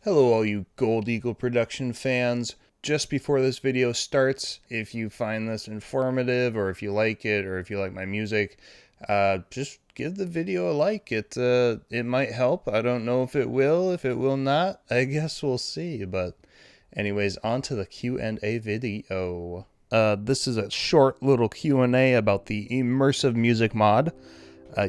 Hello all you Gold Eagle production fans. Just before this video starts, if you find this informative or if you like it or if you like my music, just give the video a like. It might help. I don't know if it will not. I guess we'll see. But anyways, on to the Q&A video. This is a short little Q&A about the Immersive Music Mod.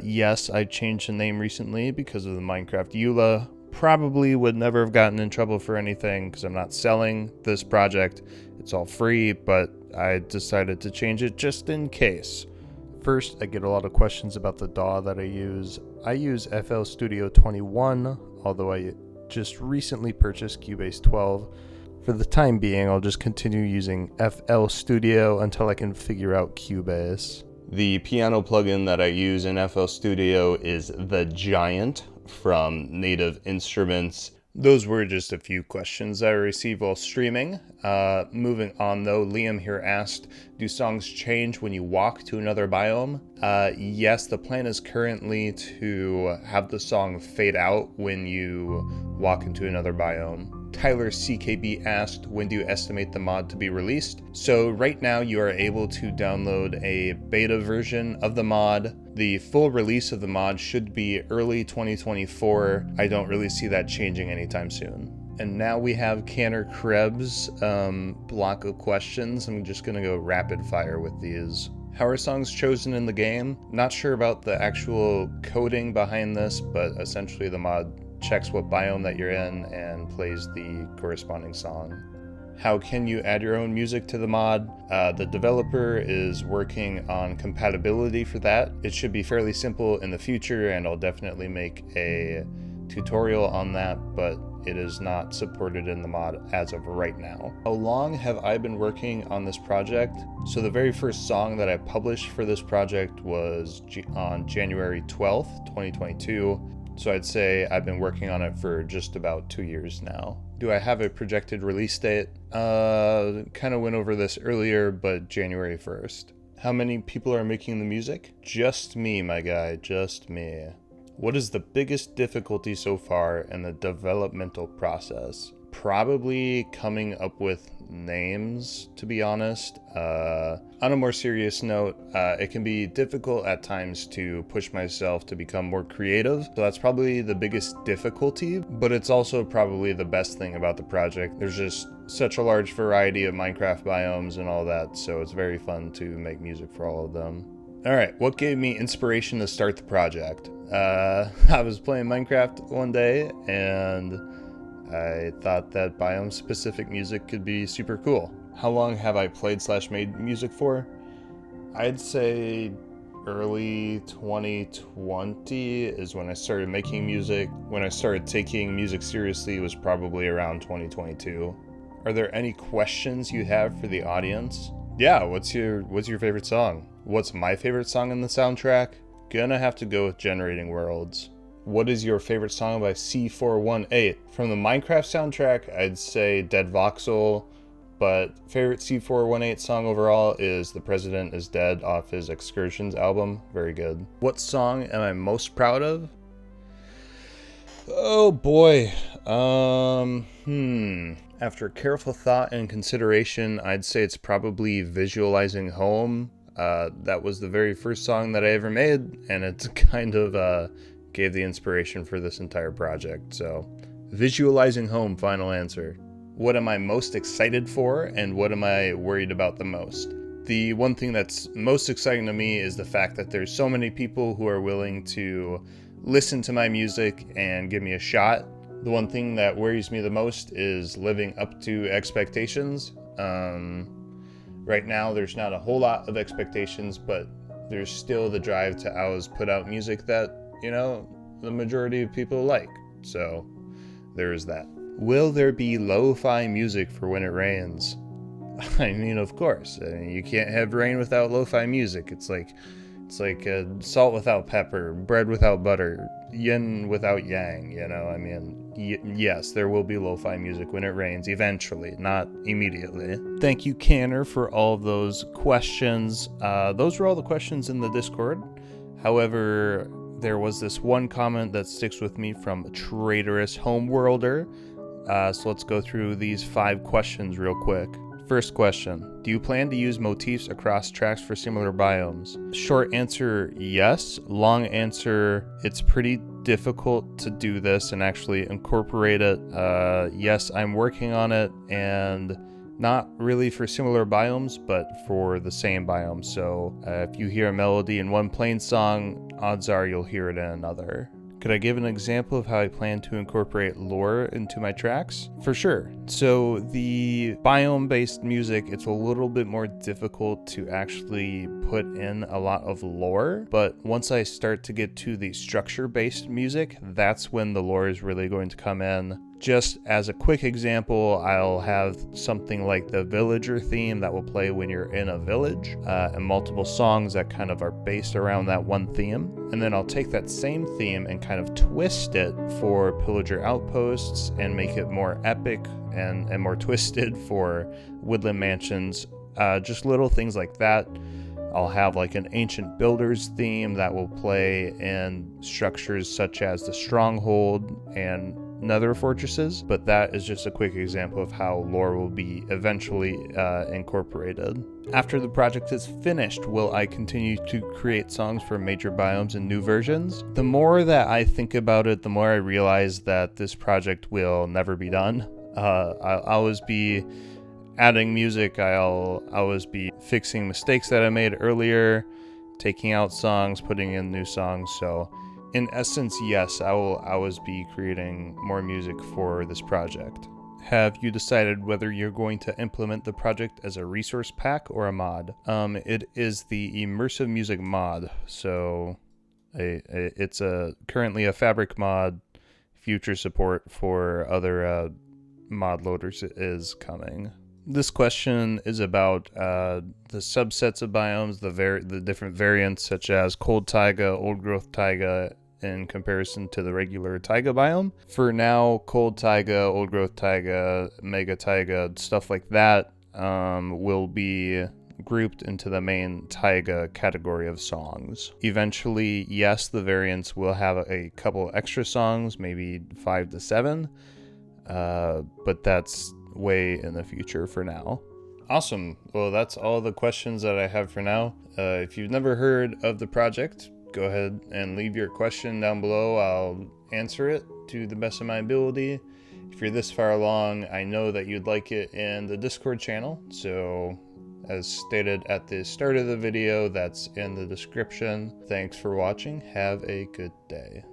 Yes, I changed the name recently because of the Minecraft EULA. Probably would never have gotten in trouble for anything because I'm not selling this project. It's all free, but I decided to change it just in case. First, I get a lot of questions about the DAW that I use. I use FL Studio 21, although I just recently purchased Cubase 12. For the time being, I'll just continue using FL Studio until I can figure out Cubase. The piano plugin that I use in FL Studio is The Giant from Native Instruments. Those were just a few questions I received while streaming. Moving on though, Liam here asked, do songs change when you walk to another biome? Yes, the plan is currently to have the song fade out when you walk into another biome. Tyler CKB asked, when do you estimate the mod to be released? So right now you are able to download a beta version of the mod. The full release of the mod should be early 2024. I don't really see that changing anytime soon. And now we have Canner Krebs' block of questions. I'm just gonna go rapid fire with these. How are songs chosen in the game? Not sure about the actual coding behind this, but essentially the mod checks what biome that you're in and plays the corresponding song. How can you add your own music to the mod? The developer is working on compatibility for that. It should be fairly simple in the future, and I'll definitely make a tutorial on that, but it is not supported in the mod as of right now. How long have I been working on this project? So the very first song that I published for this project was on January 12th, 2022. So I'd say I've been working on it for just about 2 years now. Do I have a projected release date? Kind of went over this earlier, but January 1st. How many people are making the music? Just me, my guy, just me. What is the biggest difficulty so far in the developmental process? Probably coming up with names, to be honest. On a more serious note, it can be difficult at times to push myself to become more creative. So that's probably the biggest difficulty, but it's also probably the best thing about the project. There's just such a large variety of Minecraft biomes and all that, so it's very fun to make music for all of them. Alright, what gave me inspiration to start the project? I was playing Minecraft one day and I thought that biome-specific music could be super cool. How long have I played / made music for? I'd say early 2020 is when I started making music. When I started taking music seriously was probably around 2022. Are there any questions you have for the audience? Yeah, what's your favorite song? What's my favorite song in the soundtrack? Gonna have to go with Generating Worlds. What is your favorite song by C418? From the Minecraft soundtrack, I'd say Dead Voxel, but favorite C418 song overall is The President is Dead off his Excursions album. Very good. What song am I most proud of? Oh boy. After careful thought and consideration, I'd say it's probably Visualizing Home. That was the very first song that I ever made, and it's kind of gave the inspiration for this entire project. So Visualizing Home, final answer. What am I most excited for and what am I worried about the most? The one thing that's most exciting to me is the fact that there's so many people who are willing to listen to my music and give me a shot. The one thing that worries me the most is living up to expectations. Right now there's not a whole lot of expectations, but there's still the drive to always put out music that, you know, the majority of people like. So there is that. Will there be lo-fi music for when it rains? I mean, of course. You can't have rain without lo-fi music. It's like salt without pepper, bread without butter, yin without yang, you know? I mean, yes, there will be lo-fi music when it rains, eventually, not immediately. Thank you, Canner, for all of those questions. Those were all the questions in the Discord. However, there was this one comment that sticks with me from Traitorous Homeworlder. So let's go through these 5 questions real quick. First question, do you plan to use motifs across tracks for similar biomes? Short answer, yes. Long answer, it's pretty difficult to do this and actually incorporate it. Yes, I'm working on it, and not really for similar biomes, but for the same biome. So if you hear a melody in one plain song, odds are you'll hear it in another. Could I give an example of how I plan to incorporate lore into my tracks? For sure. So the biome-based music, it's a little bit more difficult to actually put in a lot of lore, but once I start to get to the structure-based music, that's when the lore is really going to come in. Just as a quick example, I'll have something like the villager theme that will play when you're in a village, and multiple songs that kind of are based around that one theme. And then I'll take that same theme and kind of twist it for pillager outposts and make it more epic and more twisted for woodland mansions. Just little things like that. I'll have like an ancient builder's theme that will play in structures such as the stronghold and nether fortresses, but that is just a quick example of how lore will be eventually incorporated. After the project is finished, will I continue to create songs for major biomes and new versions? The more that I think about it, the more I realize that this project will never be done. I'll always be adding music, I'll always be fixing mistakes that I made earlier, taking out songs, putting in new songs, so in essence, yes, I will always be creating more music for this project. Have you decided whether you're going to implement the project as a resource pack or a mod? It is the Immersive Music Mod, so it's currently a Fabric mod. Future support for other mod loaders is coming. This question is about the subsets of biomes, the different variants such as cold taiga, old growth taiga, in comparison to the regular taiga biome. For now, cold taiga, old growth taiga, mega taiga, stuff like that will be grouped into the main taiga category of songs. Eventually, yes, the variants will have a couple extra songs, maybe 5 to 7, but that's way in the future for now. Awesome. Well, that's all the questions that I have for now. If you've never heard of the project, go ahead and leave your question down below. I'll answer it to the best of my ability. If you're this far along, I know that you'd like it in the Discord channel. So as stated at the start of the video, that's in the description. Thanks for watching. Have a good day.